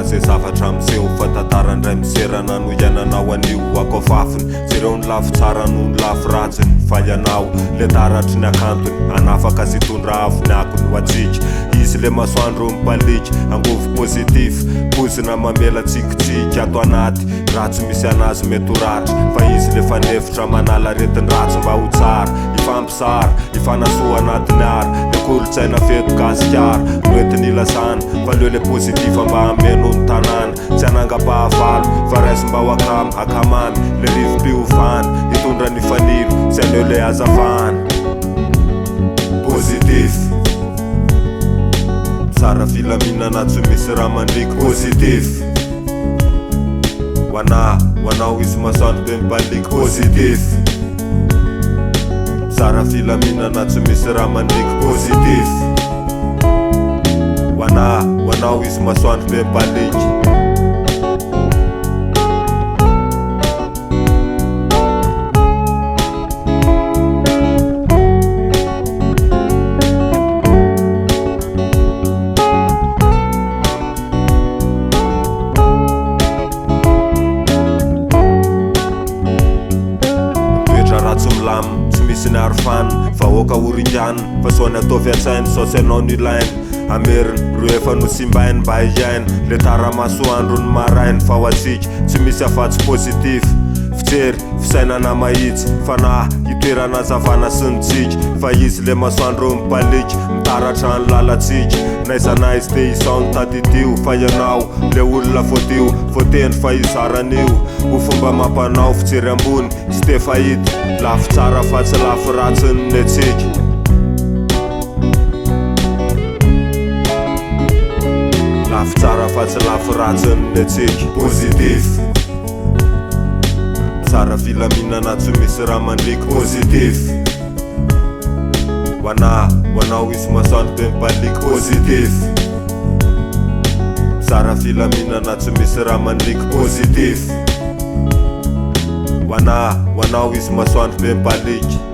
Marina zay zavatra miseho fa tantarandray miserana no iananao anio akofafiny zereo ny lafy tsara no ny lafy ratsiny fa ianao le taratry ny akantony anafaka sy tondra avy ny akony ho atsika izy le masoandro mipalika angovo positif pozina mamela tsikitsiky ato anaty ratsy misy anazy mety ho ratry fa izy le fanefitra manala retiny ratsy mba ho tsara ifampisara ifanasoa anatiny ara le kolotsaina feto gasikara noentiny ilasana fa leo le pozitiva mba ameno ny tanàna tsy anangam-pahavalo fa raisy mba ho akamamy le rivo-piovana hitondra ny fanilo zay leo le azavana positif tsara filaminana tsy misy raha mandriky positif hoanao izy masoandro be mibaliky positif tsara filaminana tsy misy raha mandriky positif hoanao izy masoandro be mibaliky tsy misy ny arofany vahoaka oringiany fa soany atao fiatsainy saosy anao ny ilainy ameriny ro efa no simbainy mba hiainy le taramasoandro ny marainy fa ho atsika tsy misy afatsy positif fijery fisainana mahitsy fa na hitoerana zavana sy nitsika fa izy le masoandro mipaliky mitaratra ny lalatsika naizana izy te isaony taditio fa ianao le olona fotio foteny fa izaran'io ho fomba mampanao fijery ambony tsy te fahita lafy tsara fa tsy lafy ratsiny ny atsika lafy tsara fa tsy lafy ratsiny ny atsika positif tsara filaminana tsy misy raha mandriky positif hoanao izy masoandro be mibaliky positif tsara filaminana tsy misy raha mandriky positif hoanao izy masoandro be mibaliky